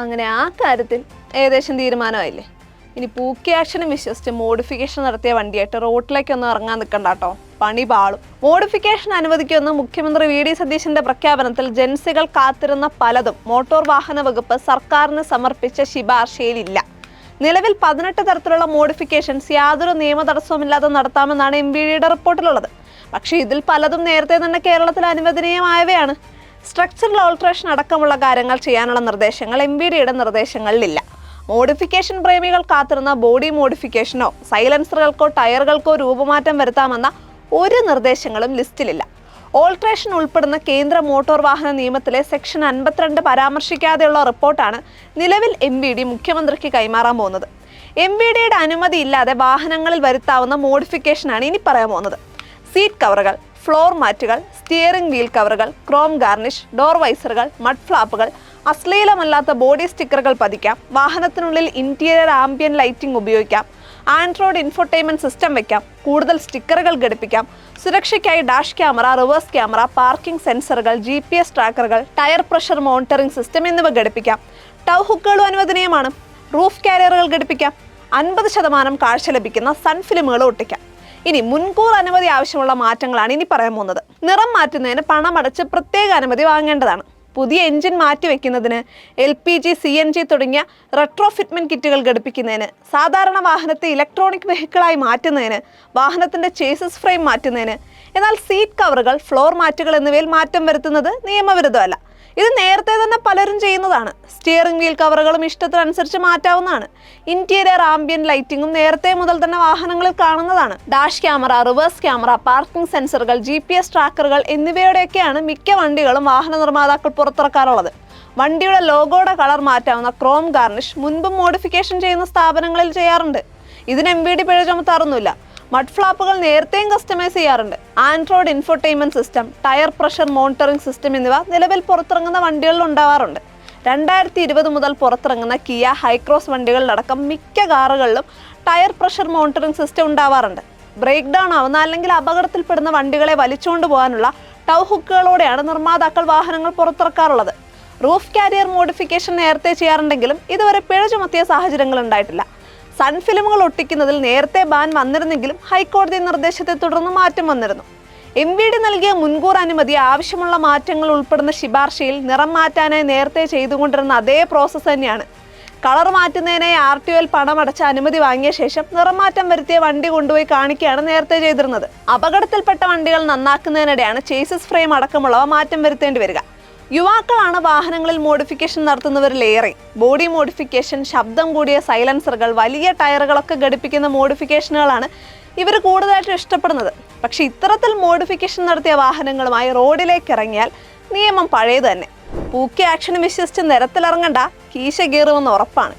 അങ്ങനെ ആ കാര്യത്തിൽ ഏകദേശം തീരുമാനമായില്ലേ. ഇനി പൂക്കി ആക്ഷനും വിശ്വസിച്ച് മോഡിഫിക്കേഷൻ നടത്തിയ വണ്ടിയായിട്ട് റോഡിലേക്കൊന്നും ഇറങ്ങാൻ നിൽക്കണ്ട കേട്ടോ, പണി പാളും. മോഡിഫിക്കേഷൻ അനുവദിക്കുമെന്ന് മുഖ്യമന്ത്രി വി ഡി സതീശന്റെ പ്രഖ്യാപനത്തിൽ ജൻസികൾ കാത്തിരുന്ന പലതും മോട്ടോർ വാഹന വകുപ്പ് സർക്കാരിന് സമർപ്പിച്ച ശുപാർശയിലില്ല. നിലവിൽ 18 തരത്തിലുള്ള മോഡിഫിക്കേഷൻസ് യാതൊരു നിയമ തടസ്സവുമില്ലാതെ നടത്താമെന്നാണ് MVDയുടെ റിപ്പോർട്ടിലുള്ളത്. പക്ഷേ ഇതിൽ പലതും നേരത്തെ തന്നെ കേരളത്തിൽ അനുവദനീയമായവയാണ്. സ്ട്രക്ചറൽ ഓൾട്രേഷൻ അടക്കമുള്ള കാര്യങ്ങൾ ചെയ്യാനുള്ള നിർദ്ദേശങ്ങൾ MVDയുടെ നിർദ്ദേശങ്ങളിലില്ല. മോഡിഫിക്കേഷൻ പ്രേമികൾ കാത്തിരുന്ന ബോഡി മോഡിഫിക്കേഷനോ സൈലൻസറുകൾക്കോ ടയറുകൾക്കോ രൂപമാറ്റം വരുത്താമെന്ന ഒരു നിർദ്ദേശങ്ങളും ലിസ്റ്റിലില്ല. ഓൾട്രേഷൻ ഉൾപ്പെടുന്ന കേന്ദ്ര മോട്ടോർ വാഹന നിയമത്തിലെ സെക്ഷൻ 52 പരാമർശിക്കാതെയുള്ള റിപ്പോർട്ടാണ് നിലവിൽ MVD മുഖ്യമന്ത്രിക്ക് കൈമാറാൻ പോകുന്നത്. MVDയുടെ അനുമതി ഇല്ലാതെ വാഹനങ്ങളിൽ വരുത്താവുന്ന മോഡിഫിക്കേഷനാണ് ഇനി പറയാൻ പോകുന്നത്. സീറ്റ് കവറുകൾ, ഫ്ലോർ മാറ്റുകൾ, സ്റ്റിയറിംഗ് വീൽ കവറുകൾ, ക്രോം ഗാർണിഷ്, ഡോർ വൈസറുകൾ, മഡ് ഫ്ലാപ്പുകൾ, അശ്ലീലമല്ലാത്ത ബോഡി സ്റ്റിക്കറുകൾ പതിക്കാം, വാഹനത്തിനുള്ളിൽ ഇന്റീരിയർ ആംബിയൻ ലൈറ്റിംഗ് ഉപയോഗിക്കാം, ആൻഡ്രോയിഡ് ഇൻഫോർടൈൻമെന്റ് സിസ്റ്റം വെക്കാം, കൂടുതൽ സ്റ്റിക്കറുകൾ ഘടിപ്പിക്കാം, സുരക്ഷയ്ക്കായി dash camera, reverse camera, parking സെൻസറുകൾ, GPS ട്രാക്കറുകൾ, ടയർ പ്രഷർ മോണിറ്ററിംഗ് സിസ്റ്റം എന്നിവ ഘടിപ്പിക്കാം. ടൗ ഹുക്കുകളും അനുവദനീയമാണ്. റൂഫ് കാരിയറുകൾ ഘടിപ്പിക്കാം. 50% കാഴ്ച ലഭിക്കുന്ന സൺ ഫിലിമുകൾ ഒട്ടിക്കാം. ഇനി മുൻകൂർ അനുമതി ആവശ്യമുള്ള മാറ്റങ്ങളാണ് ഇനി പറയാൻ പോകുന്നത്. നിറം മാറ്റുന്നതിന് പണമടച്ച് പ്രത്യേക അനുമതി വാങ്ങേണ്ടതാണ്. പുതിയ എഞ്ചിൻ മാറ്റിവെക്കുന്നതിന്, LPG, CNG തുടങ്ങിയ റെട്രോഫിറ്റ്മെന്റ് കിറ്റുകൾ ഘടിപ്പിക്കുന്നതിന്, സാധാരണ വാഹനത്തെ ഇലക്ട്രോണിക് വെഹിക്കിളായി മാറ്റുന്നതിന്, വാഹനത്തിന്റെ ചേസിസ് ഫ്രെയിം മാറ്റുന്നതിന്. എന്നാൽ സീറ്റ് കവറുകൾ, ഫ്ലോർ മാറ്റുകൾ എന്നിവയിൽ മാറ്റം വരുത്തുന്നത് നിയമവിരുദ്ധമല്ല. ഇത് നേരത്തെ തന്നെ പലരും ചെയ്യുന്നതാണ്. സ്റ്റിയറിംഗ് വീൽ കവറുകളും ഇഷ്ടത്തിനനുസരിച്ച് മാറ്റാവുന്നതാണ്. ഇന്റീരിയർ ആംബിയൻ ലൈറ്റിംഗും നേരത്തെ മുതൽ തന്നെ വാഹനങ്ങളിൽ കാണുന്നതാണ്. Dash camera, reverse camera, parking സെൻസറുകൾ, GPS ട്രാക്കറുകൾ എന്നിവയുടെയൊക്കെയാണ് മിക്ക വണ്ടികളും വാഹന നിർമ്മാതാക്കൾ പുറത്തിറക്കാറുള്ളത്. വണ്ടിയുടെ ലോഗോയുടെ കളർ മാറ്റാവുന്ന ക്രോം ഗാർണിഷ് മുൻപും മോഡിഫിക്കേഷൻ ചെയ്യുന്ന സ്ഥാപനങ്ങളിൽ ചെയ്യാറുണ്ട്. ഇതിന് MVD പിഴ ചുമത്താറൊന്നുമില്ല. മഡ് ഫ്ലാപ്പുകൾ നേരത്തെയും കസ്റ്റമൈസ് ചെയ്യാറുണ്ട്. Android infotainment system, tyre pressure monitoring system എന്നിവ നിലവിൽ പുറത്തിറങ്ങുന്ന വണ്ടികളിൽ ഉണ്ടാവാറുണ്ട്. 2020 മുതൽ പുറത്തിറങ്ങുന്ന കിയ ഹൈക്രോസ് വണ്ടികളിലടക്കം മിക്ക കാറുകളിലും ടയർ പ്രഷർ മോണിറ്ററിംഗ് സിസ്റ്റം ഉണ്ടാവാറുണ്ട്. ബ്രേക്ക് ഡൗൺ ആവുന്ന അല്ലെങ്കിൽ അപകടത്തിൽപ്പെടുന്ന വണ്ടികളെ വലിച്ചുകൊണ്ട് പോകാനുള്ള ടൗ ഹുക്കുകളോടെയാണ് നിർമ്മാതാക്കൾ വാഹനങ്ങൾ പുറത്തിറക്കാറുള്ളത്. റൂഫ് കാരിയർ മോഡിഫിക്കേഷൻ നേരത്തെ ചെയ്യാറുണ്ടെങ്കിലും ഇതുവരെ പിഴ ചുമത്തിയ സാഹചര്യങ്ങൾ ഉണ്ടായിട്ടില്ല. സൺ ഫിലിമുകൾ ഒട്ടിക്കുന്നതിൽ നേരത്തെ ബാൻ വന്നിരുന്നെങ്കിലും ഹൈക്കോടതി നിർദ്ദേശത്തെ തുടർന്ന് മാറ്റം വന്നിരുന്നു. MVD നൽകിയ മുൻകൂർ അനുമതി ആവശ്യമുള്ള മാറ്റങ്ങൾ ഉൾപ്പെടുന്ന ശുപാർശയിൽ നിറം മാറ്റാനായി നേരത്തെ ചെയ്തുകൊണ്ടിരുന്ന അതേ പ്രോസസ്സ് തന്നെയാണ്. കളർ മാറ്റുന്നതിനായി RTOയിൽ പണമടച്ച അനുമതി വാങ്ങിയ ശേഷം നിറം മാറ്റം വരുത്തിയ വണ്ടി കൊണ്ടുപോയി കാണിക്കുകയാണ് നേരത്തെ ചെയ്തിരുന്നത്. അപകടത്തിൽപ്പെട്ട വണ്ടികൾ നന്നാക്കുന്നതിനിടെയാണ് ചേസിസ് ഫ്രെയിം അടക്കമുള്ളവ മാറ്റം വരുത്തേണ്ടി വരിക. യുവാക്കളാണ് വാഹനങ്ങളിൽ മോഡിഫിക്കേഷൻ നടത്തുന്നവരിലേറെ. ബോഡി മോഡിഫിക്കേഷൻ, ശബ്ദം കൂടിയ സൈലൻസറുകൾ, വലിയ ടയറുകളൊക്കെ ഘടിപ്പിക്കുന്ന മോഡിഫിക്കേഷനുകളാണ് ഇവർ കൂടുതലായിട്ട് ഇഷ്ടപ്പെടുന്നത്. പക്ഷേ ഇത്തരത്തിൽ മോഡിഫിക്കേഷൻ നടത്തിയ വാഹനങ്ങളുമായി റോഡിലേക്ക് ഇറങ്ങിയാൽ നിയമം പഴയത് തന്നെ. പൂക്കി ആക്ഷന് വിശ്വസിച്ച് നിരത്തിലിറങ്ങണ്ട, കീശ കീറുമെന്ന് ഉറപ്പാണ്.